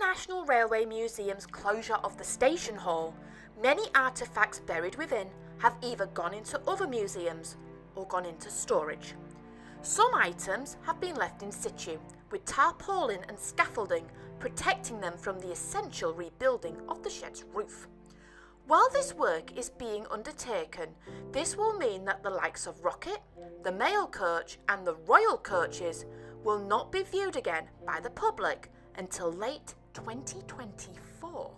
National Railway Museum's closure of the station hall, many artefacts buried within have either gone into other museums or gone into storage. Some items have been left in situ, with tarpaulin and scaffolding protecting them from the essential rebuilding of the shed's roof. While this work is being undertaken, this will mean that the likes of Rocket, the Mail Coach and the Royal Coaches will not be viewed again by the public until late 2024.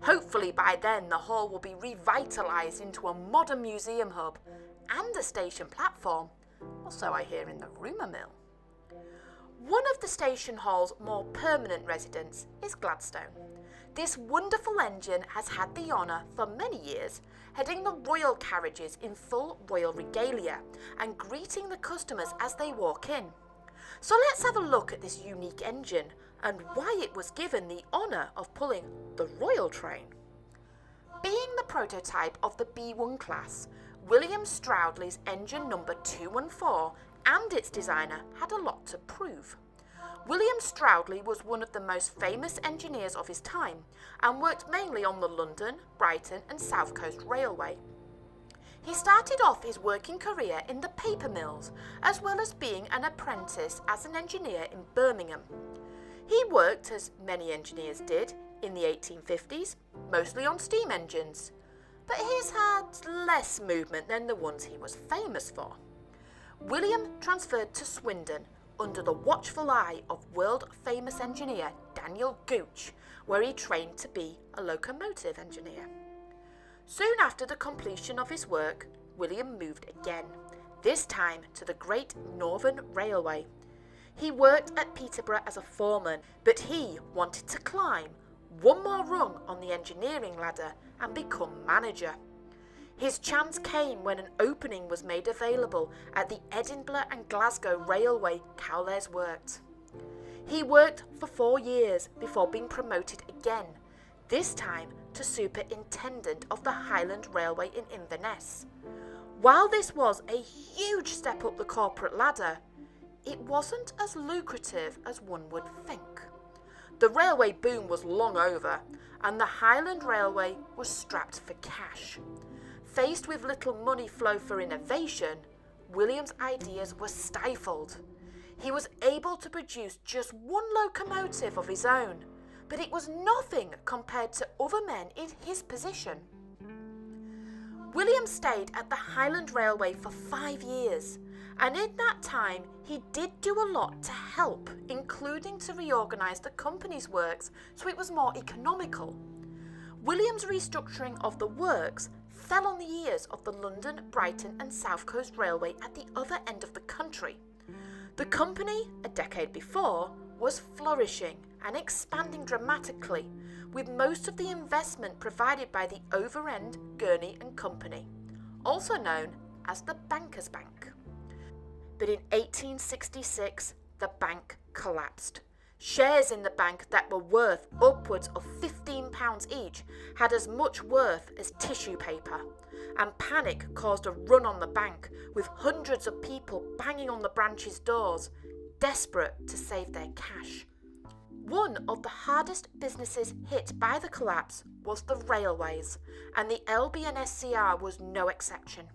Hopefully by then the hall will be revitalised into a modern museum hub and a station platform, or so I hear in the rumour mill. One of the station hall's more permanent residents is Gladstone. This wonderful engine has had the honour for many years heading the royal carriages in full royal regalia and greeting the customers as they walk in. So let's have a look at this unique engine and why it was given the honour of pulling the royal train. Being the prototype of the B1 class, William Stroudley's engine number 214 and its designer had a lot to prove. William Stroudley was one of the most famous engineers of his time and worked mainly on the London, Brighton and South Coast Railway. He started off his working career in the paper mills, as well as being an apprentice as an engineer in Birmingham. He worked, as many engineers did, in the 1850s, mostly on steam engines, but he's had less movement than the ones he was famous for. William transferred to Swindon under the watchful eye of world-famous engineer Daniel Gooch, where he trained to be a locomotive engineer. Soon after the completion of his work, William moved again, this time to the Great Northern Railway. He worked at Peterborough as a foreman, but he wanted to climb one more rung on the engineering ladder and become manager. His chance came when an opening was made available at the Edinburgh and Glasgow Railway Cowlairs worked. He worked for 4 years before being promoted again, this time to superintendent of the Highland Railway in Inverness. While this was a huge step up the corporate ladder, it wasn't as lucrative as one would think. The railway boom was long over, and the Highland Railway was strapped for cash. Faced with little money flow for innovation, William's ideas were stifled. He was able to produce just one locomotive of his own, but it was nothing compared to other men in his position. William stayed at the Highland Railway for 5 years, and in that time he did do a lot to help, including to reorganise the company's works so it was more economical. William's restructuring of the works fell on the ears of the London, Brighton and South Coast Railway at the other end of the country. The company, a decade before, was flourishing and expanding dramatically, with most of the investment provided by the Overend, Gurney and Company, also known as the Bankers' Bank. But in 1866, the bank collapsed. Shares in the bank that were worth upwards of £15 each had as much worth as tissue paper, and panic caused a run on the bank, with hundreds of people banging on the branch's doors, desperate to save their cash. One of the hardest businesses hit by the collapse was the railways, and the LB&SCR was no exception.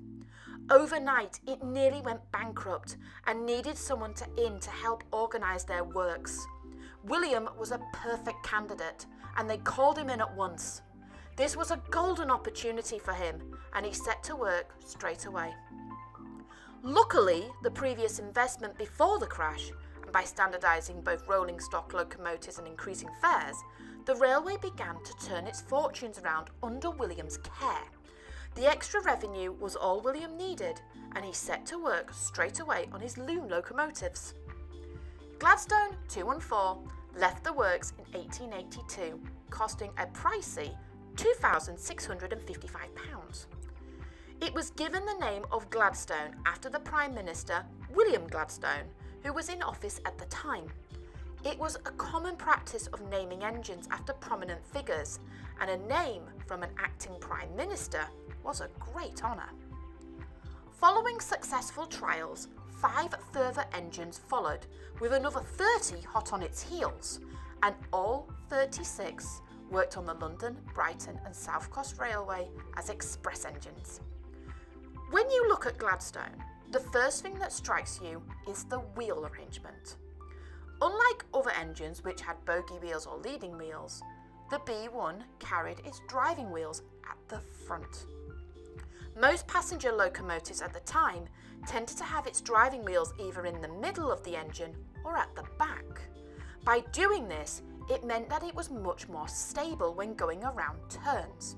Overnight, it nearly went bankrupt and needed someone to help organise their works. William was a perfect candidate, and they called him in at once. This was a golden opportunity for him, and he set to work straight away. Luckily, the previous investment before the crash, and by standardising both rolling stock locomotives and increasing fares, the railway began to turn its fortunes around under William's care. The extra revenue was all William needed, and he set to work straight away on his loom locomotives. Gladstone 214 left the works in 1882, costing a pricey £2,655. It was given the name of Gladstone after the Prime Minister, William Gladstone, who was in office at the time. It was a common practice of naming engines after prominent figures, and a name from an acting Prime Minister was a great honour. Following successful trials, 5 further engines followed, with another 30 hot on its heels, and all 1936 worked on the London, Brighton and South Coast Railway as express engines. When you look at Gladstone, the first thing that strikes you is the wheel arrangement. Unlike other engines which had bogie wheels or leading wheels, the B1 carried its driving wheels at the front. Most passenger locomotives at the time tended to have its driving wheels either in the middle of the engine or at the back. By doing this, it meant that it was much more stable when going around turns.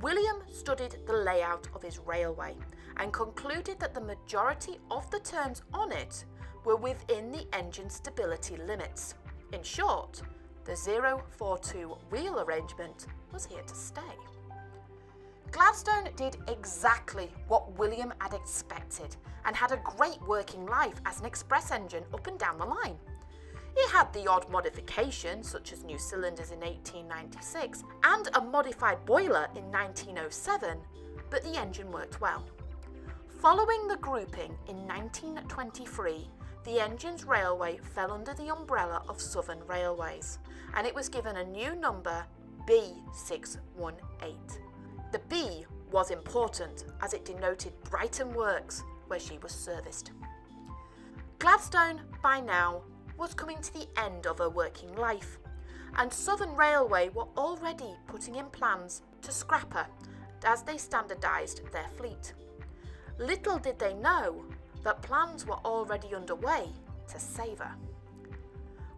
William studied the layout of his railway and concluded that the majority of the turns on it were within the engine stability limits. In short, the 042 wheel arrangement was here to stay. Gladstone did exactly what William had expected and had a great working life as an express engine up and down the line. It had the odd modification, such as new cylinders in 1896 and a modified boiler in 1907, but the engine worked well. Following the grouping in 1923, the engine's railway fell under the umbrella of Southern Railways, and it was given a new number, B618. The B was important as it denoted Brighton Works, where she was serviced. Gladstone, by now, was coming to the end of her working life, and Southern Railway were already putting in plans to scrap her as they standardised their fleet. Little did they know that plans were already underway to save her.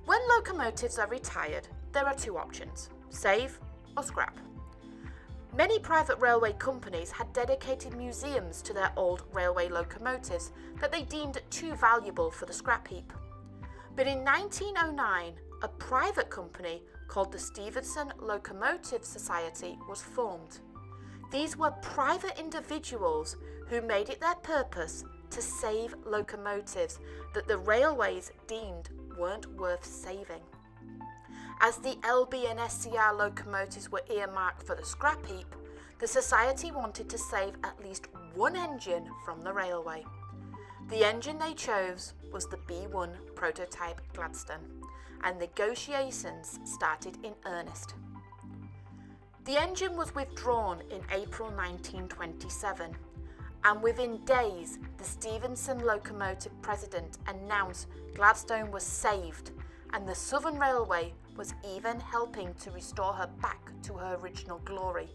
When locomotives are retired, there are two options: save or scrap. Many private railway companies had dedicated museums to their old railway locomotives that they deemed too valuable for the scrap heap. But in 1909, a private company called the Stevenson Locomotive Society was formed. These were private individuals who made it their purpose to save locomotives that the railways deemed weren't worth saving. As the LB&SCR locomotives were earmarked for the scrap heap, the Society wanted to save at least one engine from the railway. The engine they chose was the B1 prototype Gladstone, and negotiations started in earnest. The engine was withdrawn in April 1927, and within days, the Stevenson Locomotive president announced Gladstone was saved, and the Southern Railway was even helping to restore her back to her original glory.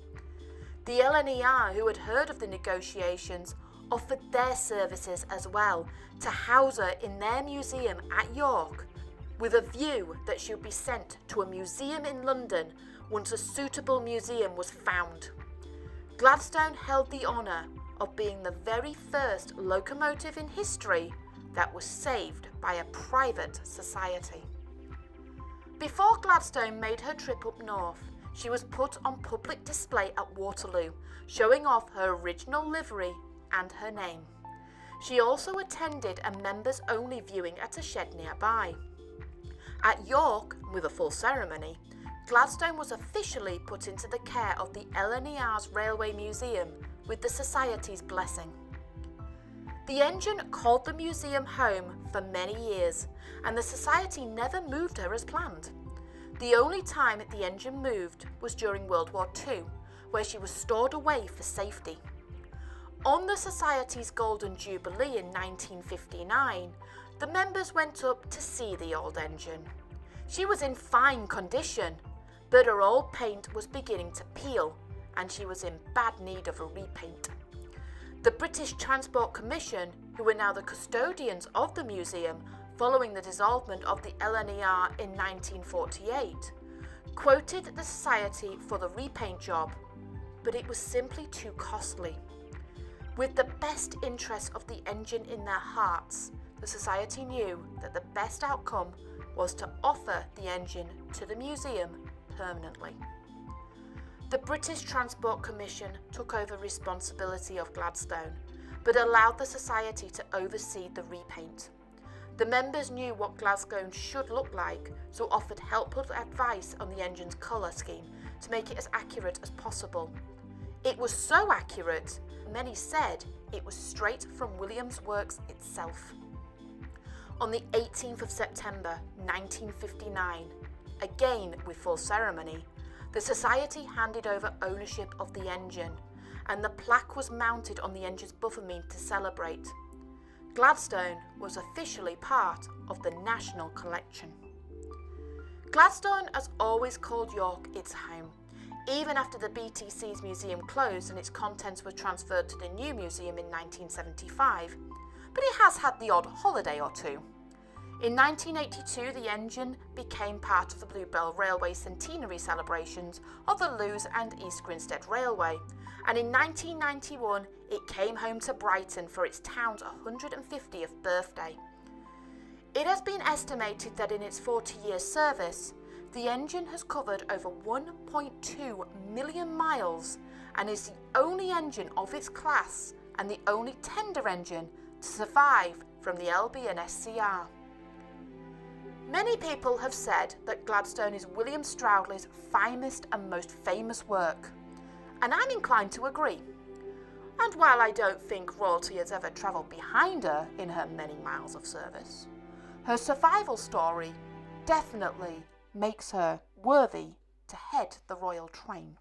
The LB&SCR, who had heard of the negotiations, offered their services as well to house her in their museum at York, with a view that she would be sent to a museum in London once a suitable museum was found. Gladstone held the honour of being the very first locomotive in history that was saved by a private society. Before Gladstone made her trip up north, she was put on public display at Waterloo, showing off her original livery and her name. She also attended a members-only viewing at a shed nearby. At York, with a full ceremony, Gladstone was officially put into the care of the LB&SCR's Railway Museum with the Society's blessing. The engine called the museum home for many years, and the Society never moved her as planned. The only time the engine moved was during World War II, where she was stored away for safety. On the Society's Golden Jubilee in 1959, the members went up to see the old engine. She was in fine condition, but her old paint was beginning to peel, and she was in bad need of a repaint. The British Transport Commission, who were now the custodians of the museum following the dissolvement of the LB&SCR in 1948, quoted the Society for the repaint job, but it was simply too costly. With the best interests of the engine in their hearts, the Society knew that the best outcome was to offer the engine to the museum permanently. The British Transport Commission took over responsibility of Gladstone, but allowed the Society to oversee the repaint. The members knew what Gladstone should look like, so offered helpful advice on the engine's colour scheme to make it as accurate as possible. It was so accurate, many said it was straight from William's works itself. On the 18th of September 1959, again with full ceremony, the Society handed over ownership of the engine, and the plaque was mounted on the engine's buffer mean to celebrate. Gladstone was officially part of the National Collection. Gladstone has always called York its home, even after the BTC's museum closed and its contents were transferred to the new museum in 1975, but it has had the odd holiday or two. In 1982, the engine became part of the Bluebell Railway centenary celebrations of the Lewes and East Grinstead Railway, and in 1991 it came home to Brighton for its town's 150th birthday. It has been estimated that in its 40-year service, the engine has covered over 1.2 million miles and is the only engine of its class and the only tender engine to survive from the LB&SCR. Many people have said that Gladstone is William Stroudley's finest and most famous work, and I'm inclined to agree. And while I don't think royalty has ever travelled behind her in her many miles of service, her survival story definitely makes her worthy to head the royal train.